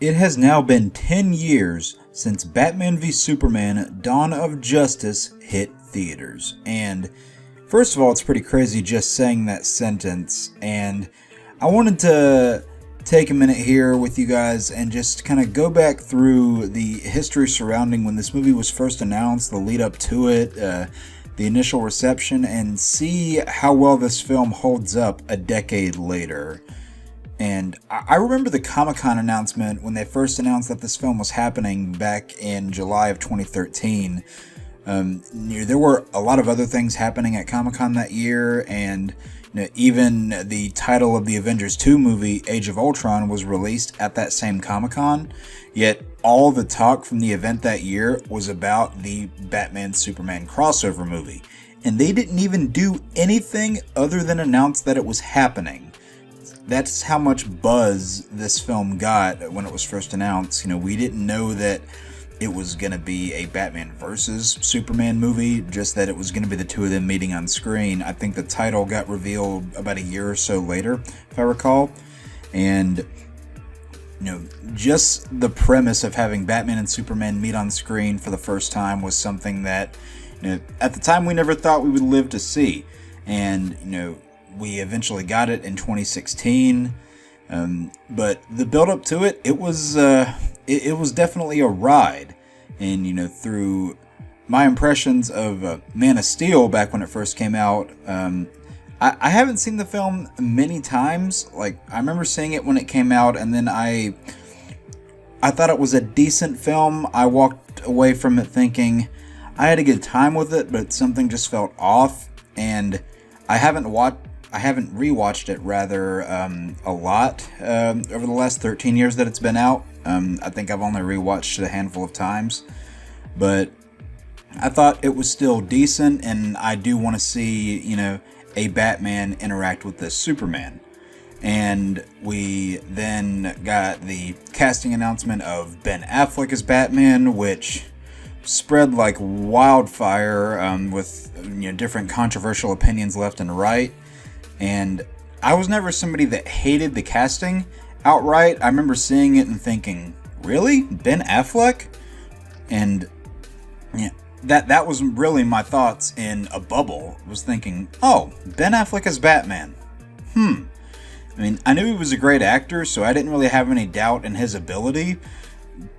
It has now been 10 years since Batman v Superman Dawn of Justice hit theaters. And first of all, it's pretty crazy just saying that sentence. And I wanted to take a minute here with you guys and just kind of go back through the history surrounding when this movie was first announced, the lead up to it, the initial reception, and see how well this film holds up a decade later. And I remember the Comic-Con announcement when they first announced that this film was happening back in July of 2013. There were a lot of other things happening at Comic-Con that year, and even the title of the Avengers 2 movie, Age of Ultron, was released at that same Comic-Con. Yet all the talk from the event that year was about the Batman-Superman crossover movie. And they didn't even do anything other than announce that it was happening. That's how much buzz this film got when it was first announced. We didn't know that it was going to be a Batman versus Superman movie, just that it was going to be the two of them meeting on screen. I think the title got revealed about a year or so later, if I recall. And, just the premise of having Batman and Superman meet on screen for the first time was something that, at the time we never thought we would live to see. And, we eventually got it in 2016, but the build up to it, it was definitely a ride. And through my impressions of Man of Steel back when it first came out, I haven't seen the film many times. Like, I remember seeing it when it came out, and then I thought it was a decent film. I walked away from it thinking I had a good time with it, but something just felt off. And I haven't rewatched it a lot over the last 13 years that it's been out. I think I've only rewatched it a handful of times, but I thought it was still decent, and I do want to see, a Batman interact with this Superman. And we then got the casting announcement of Ben Affleck as Batman, which spread like wildfire, with different controversial opinions left and right. And I was never somebody that hated the casting outright. I remember seeing it and thinking, really? Ben Affleck? And that was really my thoughts in a bubble. I was thinking, oh, Ben Affleck as Batman. I mean, I knew he was a great actor, so I didn't really have any doubt in his ability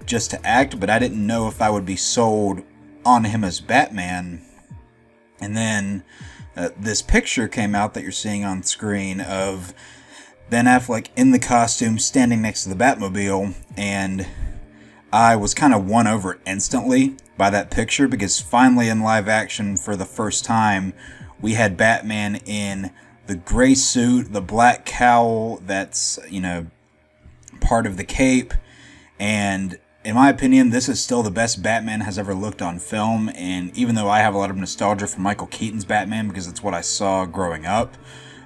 just to act, but I didn't know if I would be sold on him as Batman. And then this picture came out that you're seeing on screen of Ben Affleck in the costume standing next to the Batmobile, and I was kind of won over instantly by that picture, because finally in live action for the first time we had Batman in the gray suit, the black cowl that's part of the cape. And in my opinion, this is still the best Batman has ever looked on film. And even though I have a lot of nostalgia for Michael Keaton's Batman, because it's what I saw growing up,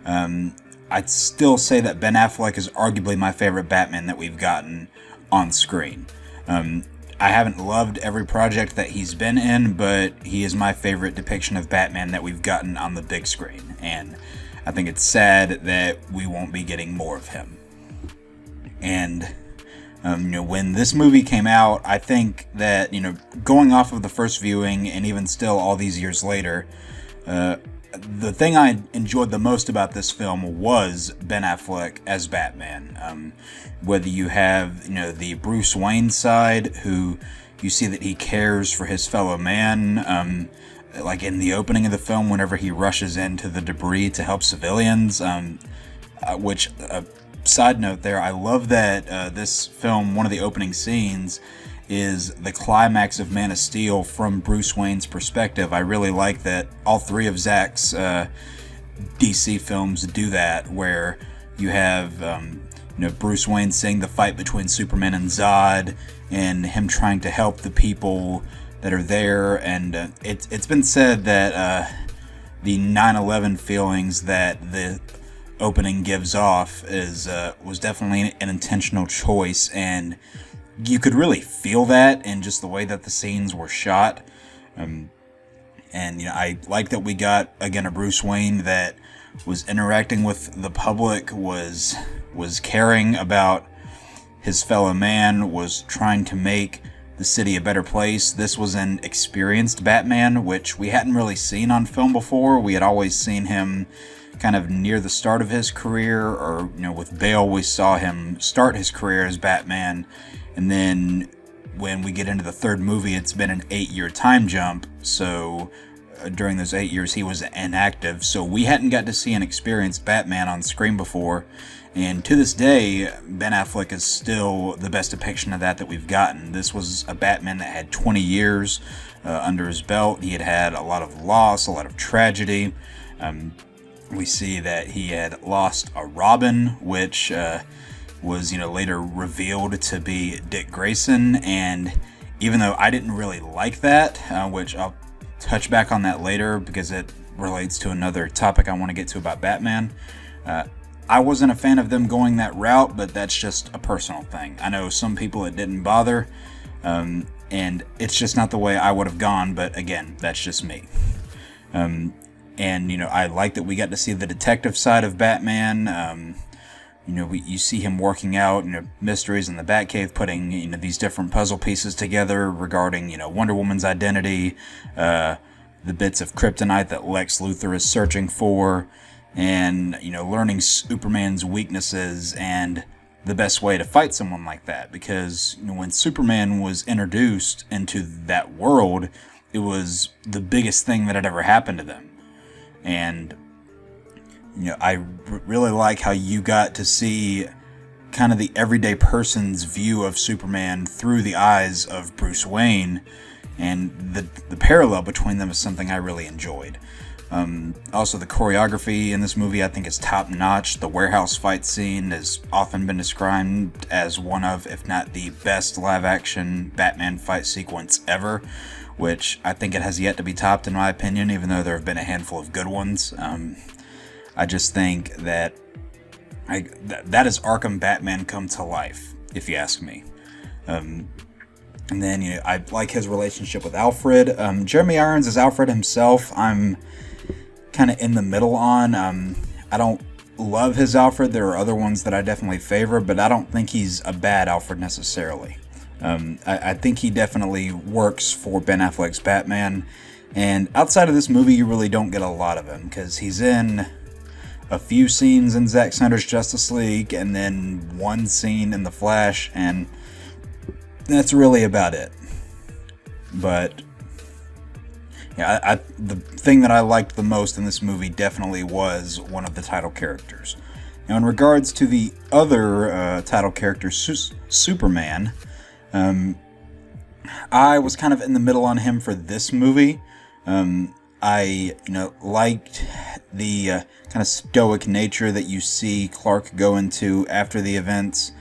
I'd still say that Ben Affleck is arguably my favorite Batman that we've gotten on screen. I haven't loved every project that he's been in, but he is my favorite depiction of Batman that we've gotten on the big screen. And I think it's sad that we won't be getting more of him. And when this movie came out, I think that, going off of the first viewing and even still all these years later, the thing I enjoyed the most about this film was Ben Affleck as Batman. Whether you have, the Bruce Wayne side, who you see that he cares for his fellow man, like in the opening of the film, whenever he rushes into the debris to help civilians, which... Side note there, I love that this film, one of the opening scenes, is the climax of Man of Steel from Bruce Wayne's perspective. I really like that all three of Zack's DC films do that, where you have Bruce Wayne seeing the fight between Superman and Zod, and him trying to help the people that are there. And it's been said that the 9/11 feelings that the opening gives off was definitely an intentional choice, and you could really feel that in just the way that the scenes were shot. And I like that we got again a Bruce Wayne that was interacting with the public, was caring about his fellow man, was trying to make the city a better place. This was an experienced Batman, which we hadn't really seen on film before. We had always seen him kind of near the start of his career, or, with Bale, we saw him start his career as Batman, and then when we get into the third movie, it's been an 8-year time jump, so during those 8 years he was inactive, so we hadn't got to see an experienced Batman on screen before, and to this day, Ben Affleck is still the best depiction of that we've gotten. This was a Batman that had 20 years under his belt. He had had a lot of loss, a lot of tragedy. We see that he had lost a Robin, which was later revealed to be Dick Grayson, and even though I didn't really like that, which I'll touch back on that later because it relates to another topic I want to get to about Batman, I wasn't a fan of them going that route, but that's just a personal thing. I know some people it didn't bother, and it's just not the way I would have gone, but again, that's just me. And, I like that we got to see the detective side of Batman. You see him working out, mysteries in the Batcave, putting, these different puzzle pieces together regarding, Wonder Woman's identity, the bits of kryptonite that Lex Luthor is searching for, and, learning Superman's weaknesses and the best way to fight someone like that. Because, when Superman was introduced into that world, it was the biggest thing that had ever happened to them. And, I really like how you got to see kind of the everyday person's view of Superman through the eyes of Bruce Wayne, and the parallel between them is something I really enjoyed. Also, the choreography in this movie I think is top-notch. The warehouse fight scene has often been described as one of, if not the best live-action Batman fight sequence ever, which I think it has yet to be topped in my opinion, even though there have been a handful of good ones. I just think that that is Arkham Batman come to life, if you ask me. And then, I like his relationship with Alfred. Jeremy Irons as Alfred himself, I'm kind of in the middle on. I don't love his Alfred. There are other ones that I definitely favor, but I don't think he's a bad Alfred necessarily. I think he definitely works for Ben Affleck's Batman, and outside of this movie, you really don't get a lot of him, because he's in a few scenes in Zack Snyder's Justice League, and then one scene in The Flash, and that's really about it. But yeah, the thing that I liked the most in this movie definitely was one of the title characters. Now, in regards to the other title character, Superman, I was kind of in the middle on him for this movie. I liked the kind of stoic nature that you see Clark go into after the events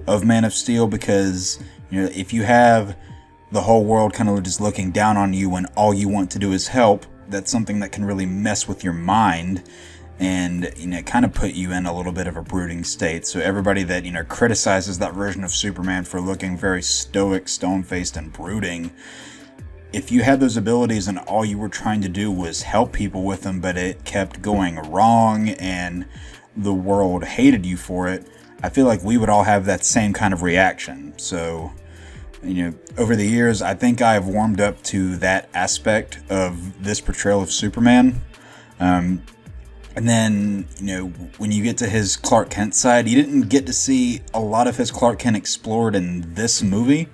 of Man of Steel, because if you have the whole world kind of just looking down on you and all you want to do is help, that's something that can really mess with your mind and kind of put you in a little bit of a brooding state. So everybody that criticizes that version of Superman for looking very stoic, stone-faced, and brooding, if you had those abilities and all you were trying to do was help people with them, but it kept going wrong and the world hated you for it, I feel like we would all have that same kind of reaction. So, over the years, I think I've warmed up to that aspect of this portrayal of Superman. And then, when you get to his Clark Kent side, you didn't get to see a lot of his Clark Kent explored in this movie.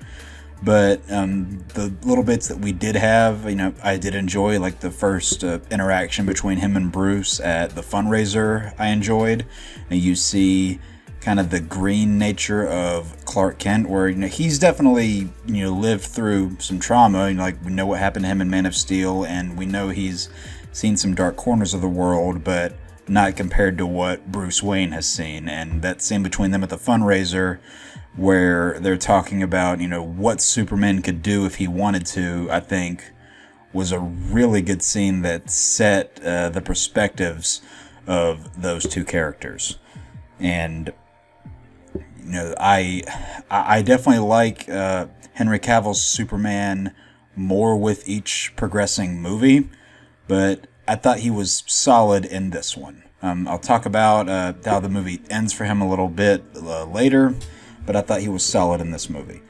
But the little bits that we did have, I did enjoy, like the first interaction between him and Bruce at the fundraiser I enjoyed. And you see kind of the green nature of Clark Kent, where he's definitely lived through some trauma. Like, we know what happened to him in Man of Steel, and we know he's seen some dark corners of the world, but not compared to what Bruce Wayne has seen. And that scene between them at the fundraiser, where they're talking about what Superman could do if he wanted to, I think was a really good scene that set the perspectives of those two characters. And I definitely like Henry Cavill's Superman more with each progressing movie, but I thought he was solid in this one. I'll talk about how the movie ends for him a little bit later, but I thought he was solid in this movie.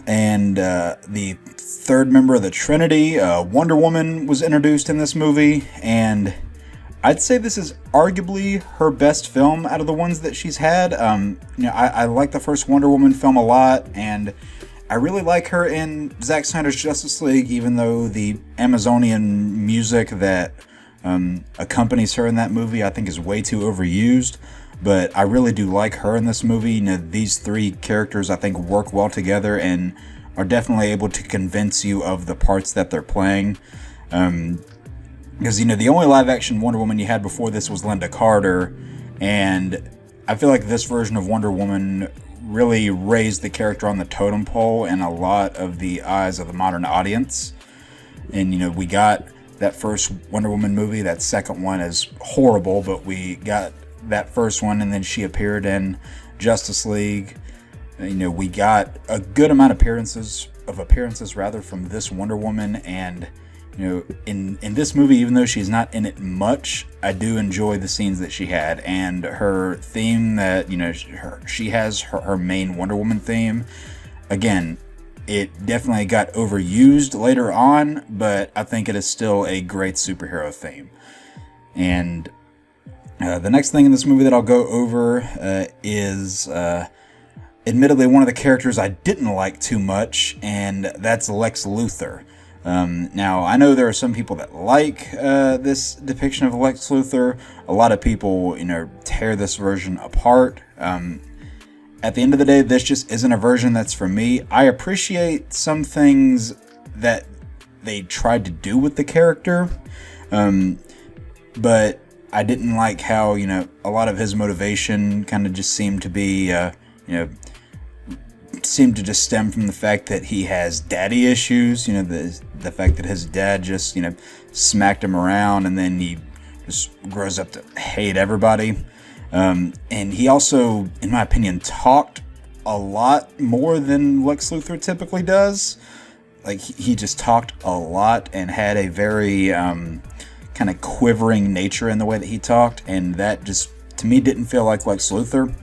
And the third member of the Trinity, Wonder Woman, was introduced in this movie, and I'd say this is arguably her best film out of the ones that she's had. I like the first Wonder Woman film a lot, and I really like her in Zack Snyder's Justice League, even though the Amazonian music that accompanies her in that movie I think is way too overused. But I really do like her in this movie. These three characters I think work well together and are definitely able to convince you of the parts that they're playing. Because, the only live-action Wonder Woman you had before this was Linda Carter, and I feel like this version of Wonder Woman really raised the character on the totem pole in a lot of the eyes of the modern audience. And, we got that first Wonder Woman movie. That second one is horrible, but we got that first one, and then she appeared in Justice League. We got a good amount of appearances from this Wonder Woman, and in this movie, even though she's not in it much, I do enjoy the scenes that she had, and her theme that she has her main Wonder Woman theme. Again, it definitely got overused later on, but I think it is still a great superhero theme. And the next thing in this movie that I'll go over is admittedly one of the characters I didn't like too much, and that's Lex Luthor. Now, I know there are some people that like this depiction of Lex Luthor. A lot of people, tear this version apart. At the end of the day, this just isn't a version that's for me. I appreciate some things that they tried to do with the character, but I didn't like how, a lot of his motivation kind of just seemed to be, seemed to just stem from the fact that he has daddy issues, the fact that his dad just, smacked him around, and then he just grows up to hate everybody. And he also, in my opinion, talked a lot more than Lex Luthor typically does. Like, he just talked a lot and had a very, kind of quivering nature in the way that he talked, and that just, to me, didn't feel like Lex Luthor.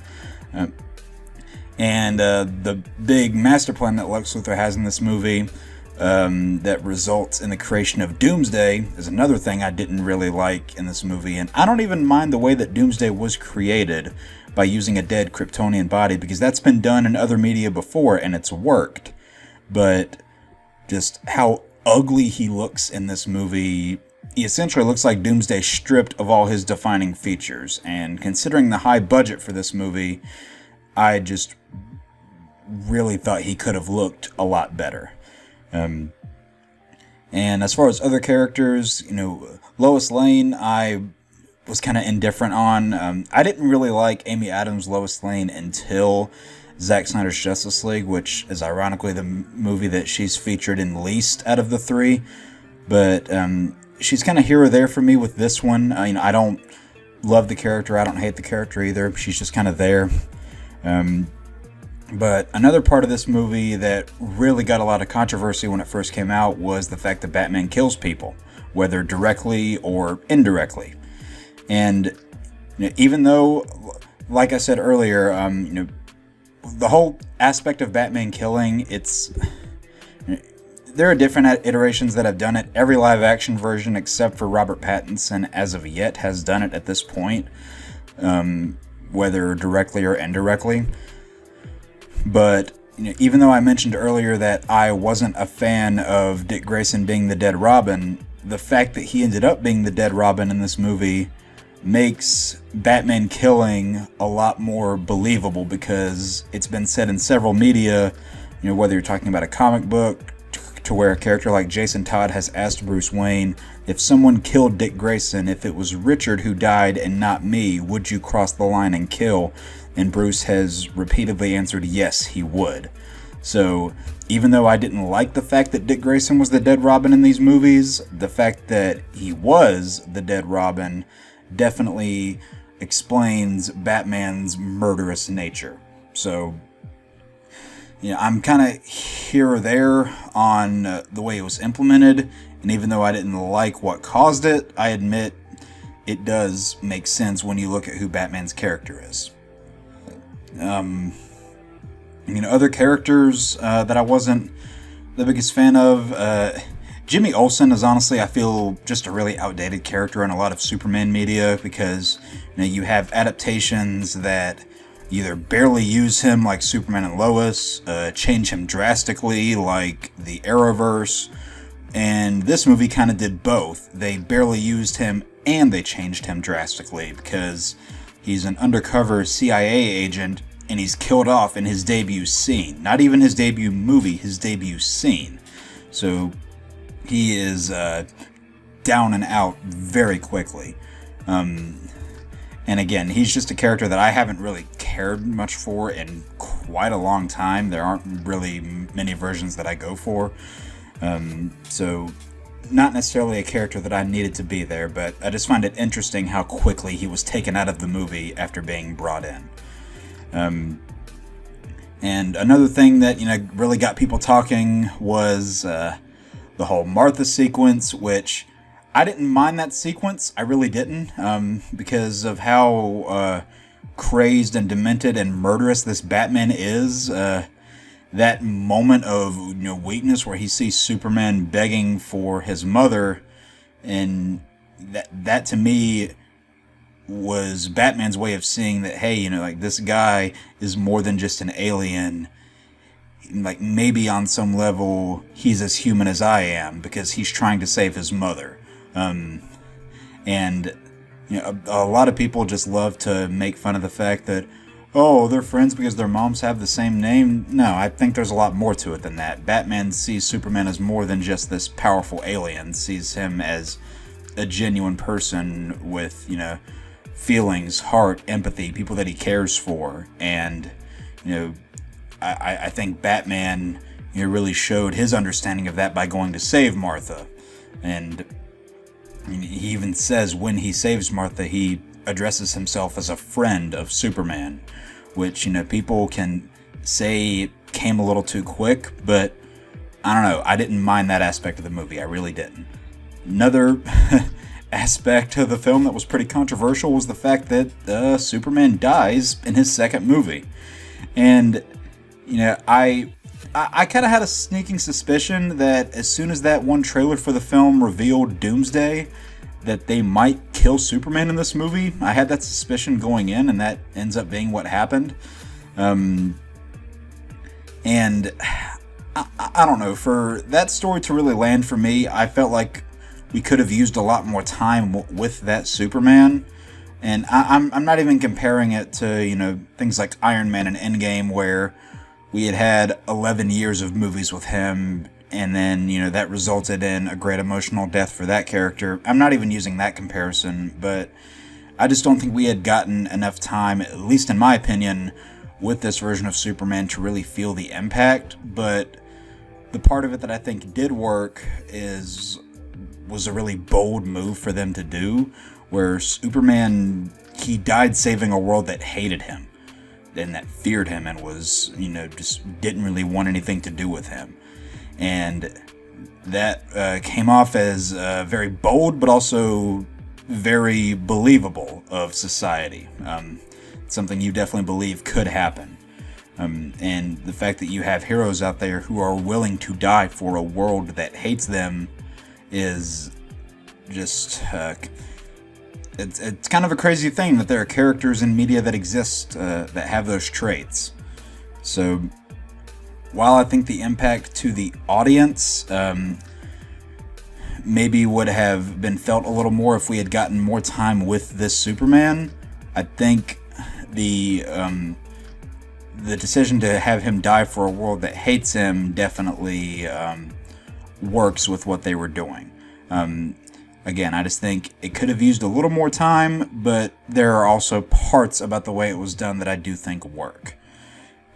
And the big master plan that Lex Luthor has in this movie that results in the creation of Doomsday is another thing I didn't really like in this movie. And I don't even mind the way that Doomsday was created by using a dead Kryptonian body, because that's been done in other media before and it's worked. But just how ugly he looks in this movie, he essentially looks like Doomsday stripped of all his defining features. And considering the high budget for this movie, I just really thought he could have looked a lot better. And as far as other characters, Lois Lane, I was kind of indifferent on. I didn't really like Amy Adams' Lois Lane until Zack Snyder's Justice League, which is ironically the movie that she's featured in least out of the three. But she's kind of here or there for me with this one. I don't love the character. I don't hate the character either. She's just kind of there. But another part of this movie that really got a lot of controversy when it first came out was the fact that Batman kills people, whether directly or indirectly. And even though, like I said earlier, the whole aspect of Batman killing, there are different iterations that have done it. Every live-action version, except for Robert Pattinson, as of yet, has done it at this point, whether directly or indirectly. But even though I mentioned earlier that I wasn't a fan of Dick Grayson being the dead Robin, the fact that he ended up being the dead Robin in this movie makes Batman killing a lot more believable, because it's been said in several media, whether you're talking about a comic book, to where a character like Jason Todd has asked Bruce Wayne, if someone killed Dick Grayson, if it was Richard who died and not me, would you cross the line and kill? And Bruce has repeatedly answered yes, he would. So even though I didn't like the fact that Dick Grayson was the dead Robin in these movies, the fact that he was the dead Robin definitely explains Batman's murderous nature. So, I'm kind of here or there on the way it was implemented, and even though I didn't like what caused it, I admit it does make sense when you look at who Batman's character is. Other characters that I wasn't the biggest fan of. Jimmy Olsen is honestly, I feel, just a really outdated character in a lot of Superman media because you have adaptations that either barely use him, like Superman and Lois, change him drastically, like the Arrowverse, and this movie kind of did both. They barely used him and they changed him drastically because he's an undercover CIA agent and he's killed off in his debut scene. Not even his debut movie, his debut scene. So he is down and out very quickly. And again, he's just a character that I haven't really cared much for in quite a long time. There aren't really many versions that I go for. So not necessarily a character that I needed to be there, but I just find it interesting how quickly he was taken out of the movie after being brought in. And another thing that, really got people talking was the whole Martha sequence, which I didn't mind that sequence. I really didn't, because of how crazed and demented and murderous this Batman is. That moment of weakness where he sees Superman begging for his mother, and that to me was Batman's way of seeing that, hey, this guy is more than just an alien. Like, maybe on some level he's as human as I am because he's trying to save his mother. And a lot of people just love to make fun of the fact that, oh, they're friends because their moms have the same name. No, I think there's a lot more to it than that. Batman sees Superman as more than just this powerful alien, sees him as a genuine person with, feelings, heart, empathy, people that he cares for. And, I think Batman really showed his understanding of that by going to save Martha. And he even says when he saves Martha, he addresses himself as a friend of Superman, which, people can say came a little too quick, but I don't know. I didn't mind that aspect of the movie. I really didn't. Another aspect of the film that was pretty controversial was the fact that Superman dies in his second movie. And, I kind of had a sneaking suspicion that as soon as that one trailer for the film revealed Doomsday, that they might kill Superman in this movie. I had that suspicion going in, and that ends up being what happened. And I don't know, for that story to really land for me, I felt like we could have used a lot more time with that Superman. And I'm not even comparing it to, things like Iron Man and Endgame, where we had 11 years of movies with him, and then, that resulted in a great emotional death for that character. I'm not even using that comparison, but I just don't think we had gotten enough time, at least in my opinion, with this version of Superman to really feel the impact. But the part of it that I think did work was a really bold move for them to do, where Superman, he died saving a world that hated him and that feared him and was, just didn't really want anything to do with him. And that came off as very bold, but also very believable of society. Something you definitely believe could happen. And the fact that you have heroes out there who are willing to die for a world that hates them is just... It's kind of a crazy thing that there are characters in media that exist that have those traits. So, while I think the impact to the audience maybe would have been felt a little more if we had gotten more time with this Superman, I think the decision to have him die for a world that hates him definitely works with what they were doing. Again, I just think it could have used a little more time, but there are also parts about the way it was done that I do think work.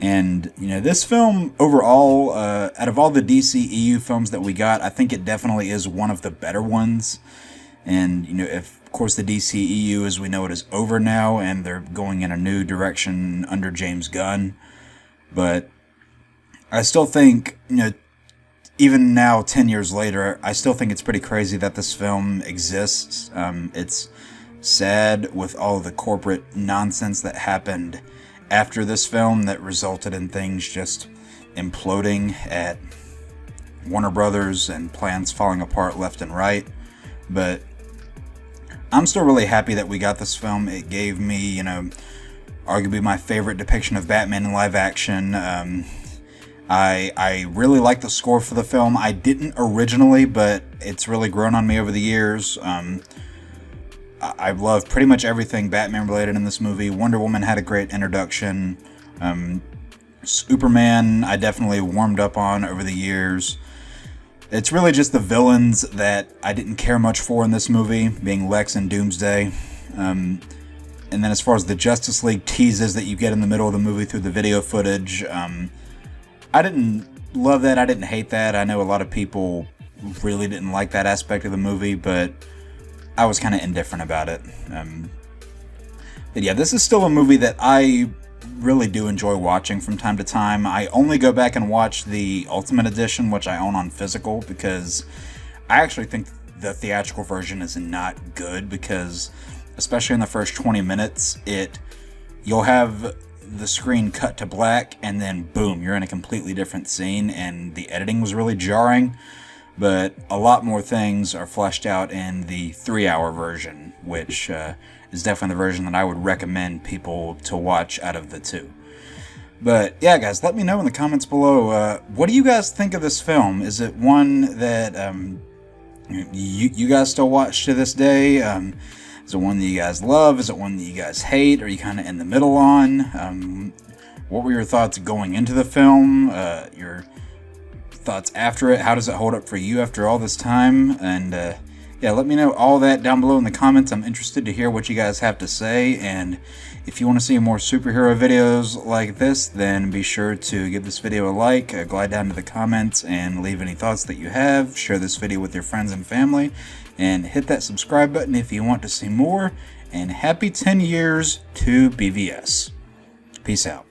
And, this film overall, out of all the DCEU films that we got, I think it definitely is one of the better ones. And, if, of course, the DCEU as we know it is over now, and they're going in a new direction under James Gunn. But I still think, even now, 10 years later, I still think it's pretty crazy that this film exists. It's sad with all the corporate nonsense that happened after this film that resulted in things just imploding at Warner Brothers and plans falling apart left and right. But I'm still really happy that we got this film. It gave me, arguably my favorite depiction of Batman in live action. I really like the score for the film. I didn't originally, but it's really grown on me over the years. I love pretty much everything Batman related in this movie. Wonder Woman had a great introduction. Superman, I definitely warmed up on over the years. It's really just the villains that I didn't care much for in this movie, being Lex and Doomsday. And then as far as the Justice League teases that you get in the middle of the movie through the video footage, I didn't love that. I didn't hate that. I know a lot of people really didn't like that aspect of the movie, but I was kind of indifferent about it. But yeah, this is still a movie that I really do enjoy watching from time to time. I only go back and watch the Ultimate Edition, which I own on physical, because I actually think the theatrical version is not good, because especially in the first 20 minutes, you'll have the screen cut to black and then boom, you're in a completely different scene, and the editing was really jarring. But a lot more things are fleshed out in the 3-hour version, which is definitely the version that I would recommend people to watch out of the two. But yeah, guys, let me know in the comments below, what do you guys think of this film? Is it one that you guys still watch to this day? Is it one that you guys love? Is it one that you guys hate? Are you kind of in the middle on? What were your thoughts going into the film? Your thoughts after it? How does it hold up for you after all this time? And yeah, let me know all that down below in the comments. I'm interested to hear what you guys have to say, and if you want to see more superhero videos like this, then be sure to give this video a like, glide down to the comments and leave any thoughts that you have, share this video with your friends and family, and hit that subscribe button if you want to see more, and happy 10 years to BVS. Peace out.